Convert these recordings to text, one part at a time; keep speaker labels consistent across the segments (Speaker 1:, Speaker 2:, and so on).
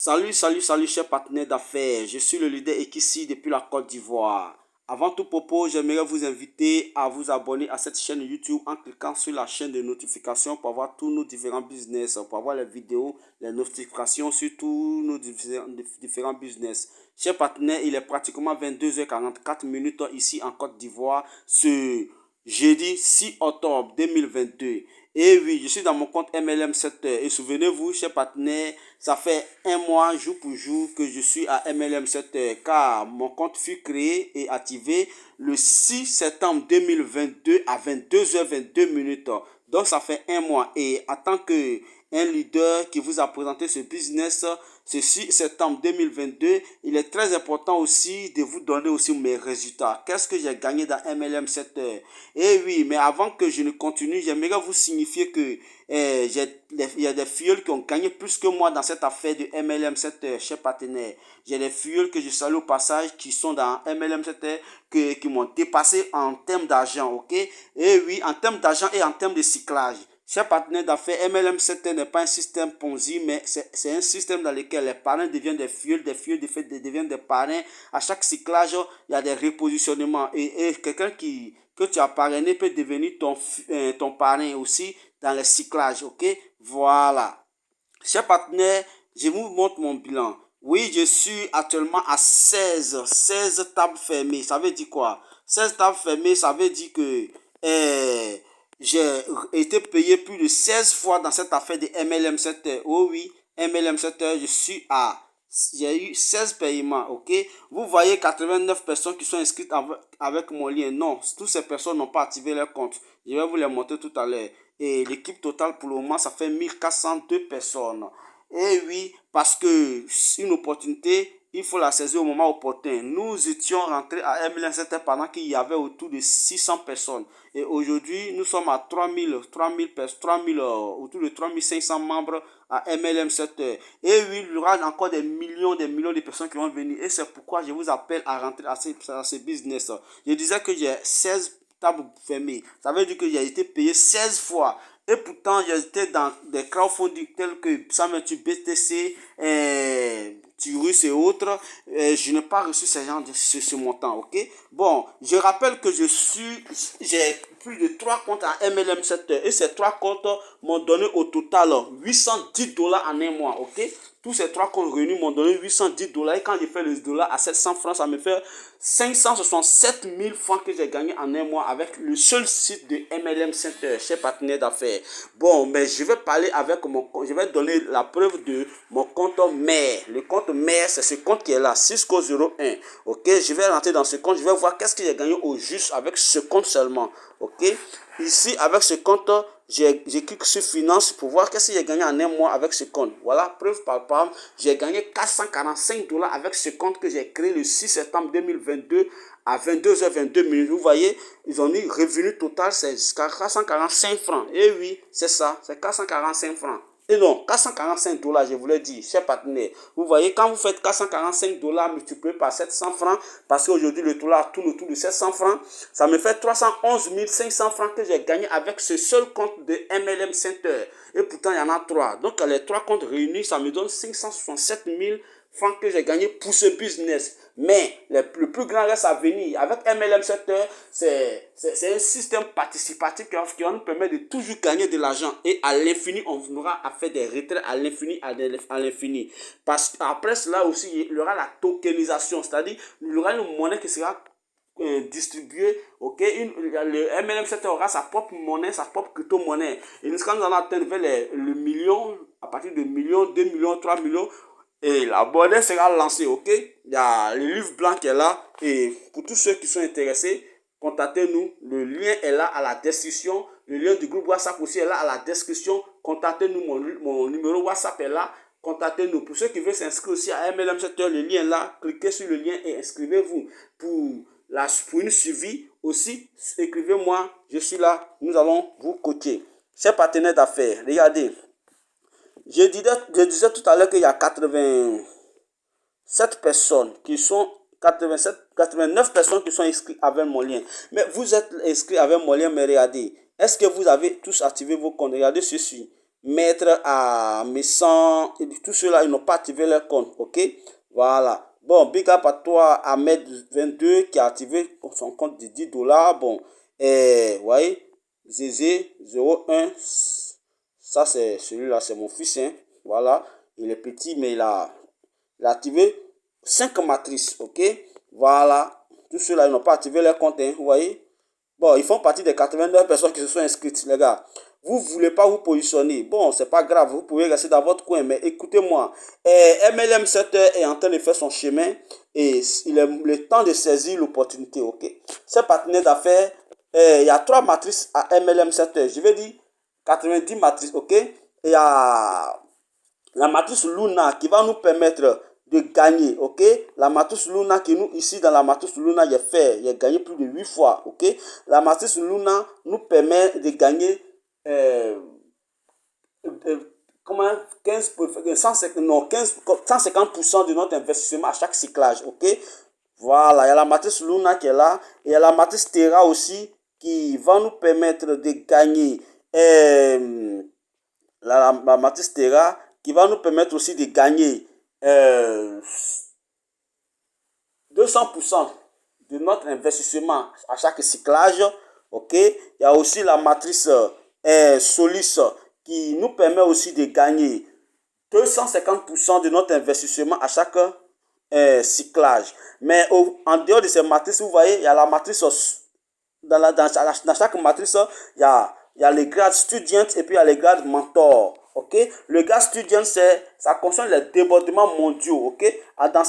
Speaker 1: Salut, chers partenaires d'affaires. Je suis le leader Ekissi depuis la Côte d'Ivoire. Avant tout propos, j'aimerais vous inviter à vous abonner à cette chaîne YouTube en cliquant sur la chaîne de notifications pour avoir tous nos différents business, pour avoir les vidéos, les notifications sur tous nos différents business. Chers partenaires, il est pratiquement 22h44 ici en Côte d'Ivoire ce jeudi 6 octobre 2022. Et oui, je suis dans mon compte MLM Sector. Et souvenez-vous, chers partenaires, ça fait un mois, jour pour jour, que je suis à MLM Sector. Car mon compte fut créé et activé le 6 septembre 2022 à 22h22. Donc, ça fait un mois. Et en tant que un leader qui vous a présenté ce business ce 6 septembre 2022, il est très important aussi de vous donner aussi mes résultats. Qu'est-ce que j'ai gagné dans MLM Sector? Et oui, mais avant que je ne continue, j'aimerais vous signifier que il y a des filles qui ont gagné plus que moi dans cette affaire de MLM Sector chez partenaire. J'ai des filles que je salue au passage qui sont dans MLM Sector qui m'ont dépassé en termes d'argent, ok? Et oui, en termes d'argent et en termes de cyclage. Chers partenaires d'affaires, MLM Sector n'est pas un système Ponzi, mais c'est un système dans lequel les parrains deviennent des filles deviennent des parrains. À chaque cyclage, il y a des repositionnements. Et quelqu'un que tu as parrainé peut devenir ton parrain aussi dans les cyclages, ok? Voilà. Chers partenaires, je vous montre mon bilan. Oui, je suis actuellement à 16 tables fermées. Ça veut dire quoi? 16 tables fermées, ça veut dire que j'ai été payé plus de 16 fois dans cette affaire de MLM Sector. Oh oui, MLM Sector, j'ai eu 16 paiements, ok? Vous voyez 89 personnes qui sont inscrites avec mon lien. Non, toutes ces personnes n'ont pas activé leur compte. Je vais vous les montrer tout à l'heure. Et l'équipe totale pour le moment, ça fait 1402 personnes. Et oui, parce que c'est une opportunité, il faut la saisir au moment opportun. Nous étions rentrés à MLM Sector pendant qu'il y avait autour de 600 personnes. Et aujourd'hui, nous sommes à 3000, autour de 3500 membres à MLM Sector. Et oui, il y aura encore des millions de personnes qui vont venir. Et c'est pourquoi je vous appelle à rentrer à ce business. Je disais que j'ai 16 tables fermées. Ça veut dire que j'ai été payé 16 fois. Et pourtant, j'étais dans des crowdfunding tels que 128 BTC, Turus et autres. Je n'ai pas reçu ce montant, ok? Bon, je rappelle que j'ai plus de 3 comptes à MLM Sector. Et ces 3 comptes m'ont donné au total $810 en un mois, ok? Tous ces 3 comptes réunis m'ont donné $810. Et quand j'ai fait le dollar à 700 francs, ça me fait 567 000 francs que j'ai gagné en un mois avec le seul site de MLM Sector, chez partenaire d'affaires. Bon, mais je vais parler avec je vais donner la preuve de mon compte mère. Le compte mère, c'est ce compte qui est là, Cisco01. Ok, je vais rentrer dans ce compte, je vais voir qu'est-ce que j'ai gagné au juste avec ce compte seulement. Ok, ici avec ce compte, j'ai cliqué sur finance pour voir qu'est-ce que j'ai gagné en un mois avec ce compte. Voilà, preuve palpable, j'ai gagné $445 avec ce compte que j'ai créé le 6 septembre 2022 à 22h22. Vous voyez, ils ont dit revenu total, c'est 445 francs. Et oui, c'est ça, c'est 445 francs. Et non, $445, je vous l'ai dit, chers partenaires. Vous voyez, quand vous faites $445 multiplié par 700 francs, parce qu'aujourd'hui le dollar tourne autour de 700 francs, ça me fait 311 500 francs que j'ai gagné avec ce seul compte de MLM Sector. Et pourtant, il y en a 3. Donc, les 3 comptes réunis, ça me donne 567 000 francs que j'ai gagné pour ce business. Mais le plus grand reste à venir. Avec MLM Sector, c'est un système participatif qui va nous permettre de toujours gagner de l'argent. Et à l'infini, on aura à faire des retraits à l'infini, à l'infini. Parce qu'après cela aussi, il y aura la tokenisation. C'est-à-dire, il y aura une monnaie qui sera distribuée, ok, le MLM Sector aura sa propre monnaie, sa propre crypto-monnaie. Et quand nous allons atteindre le million, à partir de millions, 2 millions, 3 millions, et la monnaie sera lancée, ok. Il y a le livre blanc qui est là. Et pour tous ceux qui sont intéressés, contactez-nous. Le lien est là à la description. Le lien du groupe WhatsApp aussi est là à la description. Contactez-nous. Mon numéro WhatsApp est là. Contactez-nous. Pour ceux qui veulent s'inscrire aussi à MLM Sector, le lien est là. Cliquez sur le lien et inscrivez-vous. Pour une suivi aussi, écrivez-moi. Je suis là. Nous allons vous coacher. Chers partenaires d'affaires, regardez. Je disais tout à l'heure qu'il y a 87 personnes qui sont 89 personnes qui sont inscrites avec mon lien. Mais vous êtes inscrits avec mon lien, mais regardez, est-ce que vous avez tous activé vos comptes? Regardez ceci. Maître à Messan, et tout ceux-là, ils n'ont pas activé leur compte, ok? Voilà. Bon, big up à toi, Ahmed22, qui a activé son compte de 10 dollars. Bon, et, vous voyez, Zézé 01, ça c'est celui-là, c'est mon fils, hein. Voilà, il est petit, mais il a activé 5 matrices, ok? Voilà, tous ceux-là, ils n'ont pas activé leur compte, hein, vous voyez? Bon, ils font partie des 89 personnes qui se sont inscrites, les gars. Vous ne voulez pas vous positionner. Bon, c'est pas grave, vous pouvez rester dans votre coin, mais écoutez-moi. MLM 7 est en train de faire son chemin et il est le temps de saisir l'opportunité, ok? Ces partenaires d'affaires, il y a 3 matrices à MLM 7. Je vais dire 90 matrices, ok? Et il y a la matrice Luna qui va nous permettre de gagner, ok? La matrice Luna qui nous, ici dans la matrice Luna, j'ai gagné plus de 8 fois, ok? La matrice Luna nous permet de gagner, comment, 15, 150, non, 15, 150% de notre investissement à chaque cyclage, ok? Voilà, il y a la matrice Luna qui est là, et il y a la matrice Terra aussi qui va nous permettre de gagner, la matrice Terra qui va nous permettre aussi de gagner 200% de notre investissement à chaque cyclage. Ok, il y a aussi la matrice Solis qui nous permet aussi de gagner 250% de notre investissement à chaque cyclage. Mais en dehors de ces matrices, vous voyez, il y a la matrice dans chaque matrice, il y a les grades student et puis il y a les grades mentor. Ok, le grade student, ça concerne les débordements mondiaux. Ok, dans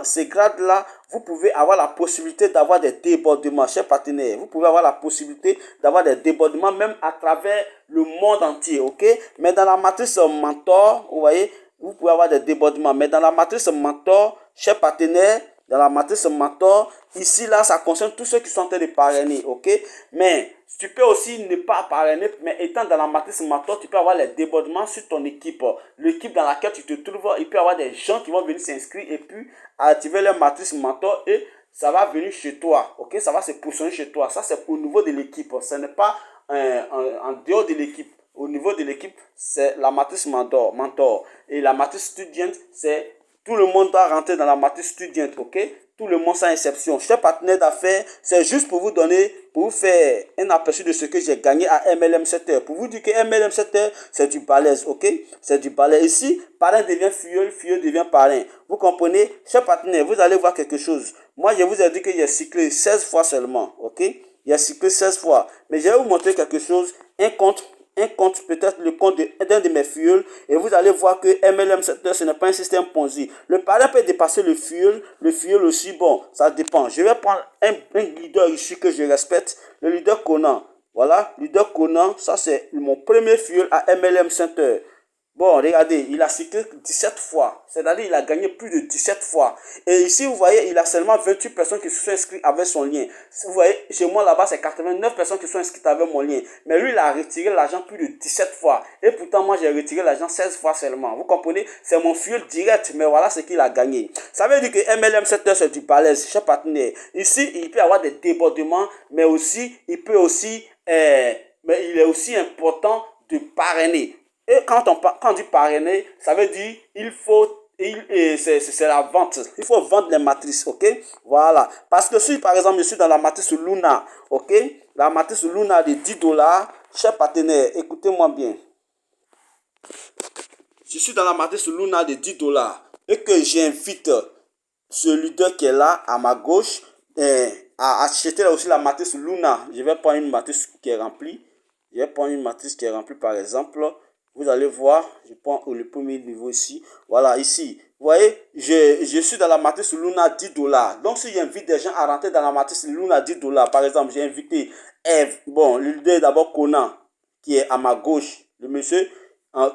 Speaker 1: ces grades là, vous pouvez avoir la possibilité d'avoir des débordements, chers partenaires. Vous pouvez avoir la possibilité d'avoir des débordements même à travers le monde entier. Ok, mais dans la matrice mentor, vous voyez, vous pouvez avoir des débordements. Mais dans la matrice mentor, chers partenaires, dans la matrice mentor, ici, là, ça concerne tous ceux qui sont en train de parrainer, ok? Mais tu peux aussi ne pas parrainer, mais étant dans la matrice mentor, tu peux avoir les débordements sur ton équipe. L'équipe dans laquelle tu te trouves, il peut y avoir des gens qui vont venir s'inscrire et puis activer leur matrice mentor et ça va venir chez toi, ok? Ça va se positionner chez toi. Ça, c'est au niveau de l'équipe. Ce n'est pas en dehors de l'équipe. Au niveau de l'équipe, c'est la matrice mentor. Et la matrice student, c'est tout le monde doit rentrer dans la matrice student, ok? Tout le monde sans exception. Chers partenaires d'affaires, c'est juste pour vous donner, pour vous faire un aperçu de ce que j'ai gagné à MLM 7h. Pour vous dire que MLM 7h, c'est du balèze, ok? C'est du balèze. Ici, parrain devient filleul, filleul devient parrain. Vous comprenez? Chers partenaires, vous allez voir quelque chose. Moi, je vous ai dit que j'ai cyclé 16 fois seulement, ok? J'ai cyclé 16 fois. Mais je vais vous montrer quelque chose, un compte, peut-être le compte d'un de mes fioles, et vous allez voir que MLM Sector, ce n'est pas un système Ponzi. Le parrain peut dépasser le fiole aussi, bon, ça dépend. Je vais prendre un leader ici que je respecte, le leader Conan. Voilà, leader Conan, ça c'est mon premier fiole à MLM Center. Bon, regardez, il a cyclé 17 fois. C'est-à-dire il a gagné plus de 17 fois. Et ici, vous voyez, il a seulement 28 personnes qui se sont inscrites avec son lien. Vous voyez, chez moi là-bas, c'est 89 personnes qui sont inscrites avec mon lien. Mais lui, il a retiré l'argent plus de 17 fois. Et pourtant, moi, j'ai retiré l'argent 16 fois seulement. Vous comprenez? C'est mon fuel direct, mais voilà ce qu'il a gagné. Ça veut dire que MLM 7 heures, c'est du balèze, cher partenaire. Ici, il peut y avoir des débordements, mais aussi, mais il est aussi important de parrainer. Et quand on dit parrainer, ça veut dire c'est la vente. Il faut vendre les matrices, ok? Voilà. Parce que si par exemple je suis dans la matrice Luna, ok? La matrice Luna de 10 dollars, cher partenaire, écoutez-moi bien. Je suis dans la matrice Luna de 10 dollars et que j'invite ce leader qui est là à ma gauche à acheter là aussi la matrice Luna. Je vais prendre une matrice qui est remplie. Je vais prendre une matrice qui est remplie par exemple. Vous allez voir, je prends le premier niveau ici. Voilà, ici. Vous voyez, je suis dans la matrice Luna 10 dollars. Donc, si j'invite des gens à rentrer dans la matrice Luna 10 dollars, par exemple, j'ai invité Eve. Bon, le leader d'abord Conan, qui est à ma gauche. Le monsieur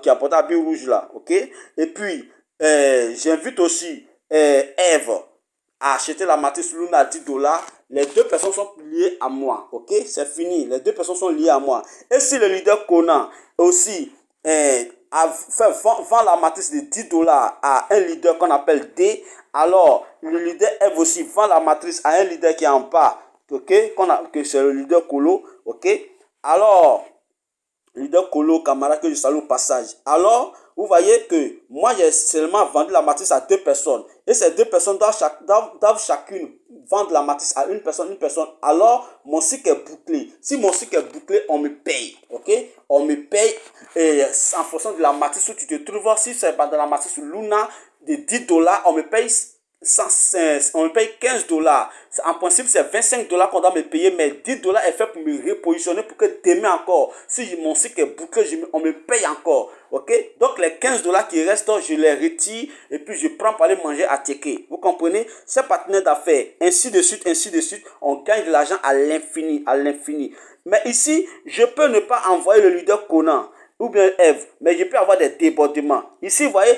Speaker 1: qui a porté habit rouge là, ok? Et puis, j'invite aussi Eve à acheter la matrice Luna à 10 dollars. Les deux personnes sont liées à moi, ok? C'est fini, les deux personnes sont liées à moi. Et si le leader Conan aussi vend la matrice de 10 dollars à un leader qu'on appelle D, alors le leader Eve aussi vend la matrice à un leader qui est en bas, ok? Que c'est le leader Colo, ok? Alors, leader Colo Camara que je salue au passage. Alors, vous voyez que moi, j'ai seulement vendu la matrice à 2 personnes. Et ces 2 personnes doivent chacune vendre la matrice à une personne. Alors, mon cycle est bouclé. Si mon cycle est bouclé, on me paye. Ok? On me paye en fonction de la matrice où tu te trouves. Si c'est dans la matrice Luna de $10, on me paye on me paye $15. En principe, c'est $25 qu'on doit me payer, mais $10 est fait pour me repositionner pour que demain encore, si mon cycle est bouclé, on me paye encore. Ok? Donc, les $15 qui restent, je les retire et puis je prends pour aller manger à Teke. Vous comprenez? C'est partenaire d'affaires. Ainsi de suite, on gagne de l'argent à l'infini, à l'infini. Mais ici, je peux ne pas envoyer le leader Conan ou bien Eve, mais je peux avoir des débordements. Ici, vous voyez,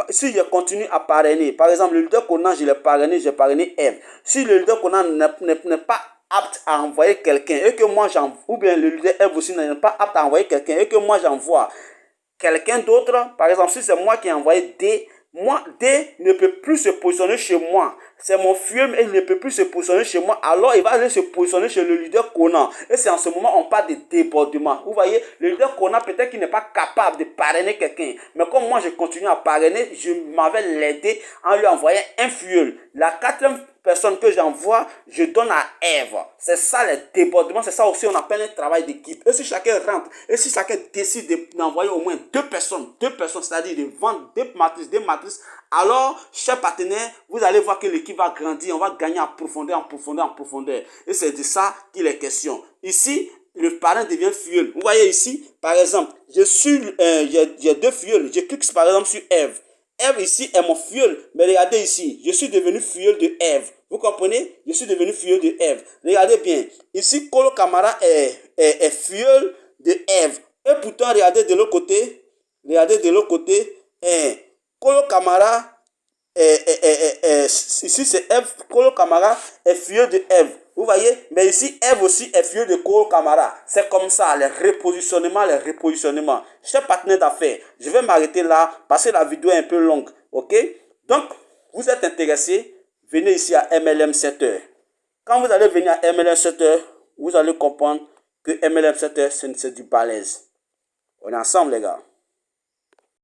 Speaker 1: si je continue à parrainer, par exemple, le leader Conan, je l'ai parrainé, j'ai parrainé Eve. Si le leader Conan n'est pas apte à envoyer quelqu'un, et que moi j'envoie, ou bien le leader Eve aussi n'est pas apte à envoyer quelqu'un, et que moi j'envoie quelqu'un d'autre, par exemple, si c'est moi qui ai envoyé D, D ne peut plus se positionner chez moi. C'est mon fuel, mais il ne peut plus se positionner chez moi. Alors, il va aller se positionner chez le leader Conan. Et c'est en ce moment on parle de débordement. Vous voyez, le leader Conan, peut-être qu'il n'est pas capable de parrainer quelqu'un. Mais comme moi, je continue à parrainer, je m'avais l'aider en lui envoyant un fuel. La quatrième personne que j'envoie, je donne à Eve. C'est ça les débordements, c'est ça aussi on appelle un travail d'équipe. Et si chacun rentre, et si chacun décide d'envoyer au moins 2 personnes, c'est-à-dire de vendre des matrices, alors, chers partenaires, vous allez voir que l'équipe va grandir, on va gagner en profondeur. Et c'est de ça qu'il est question. Ici, le parrain devient fuel. Vous voyez ici, par exemple, j'ai 2 fuels. Je clique par exemple sur Eve. Eve ici est mon fuel. Mais regardez ici, je suis devenu fuel de Eve. Vous comprenez? Je suis devenu fuel de Eve. Regardez bien. Ici, Colo Camara est fuel de Eve. Et pourtant, regardez de l'autre côté. Colo Camara ici c'est Eve. Colo Camara est fuel de Eve. Vous voyez? Mais ici, Eve aussi est fuel de Colo Camara. C'est comme ça, les repositionnements. Chers partenaires d'affaires, je vais m'arrêter là parce que la vidéo est un peu longue. Ok? Donc, vous êtes intéressé, venez ici à MLM 7h. Quand vous allez venir à MLM 7h, vous allez comprendre que MLM 7h, c'est du balèze. On est ensemble, les gars.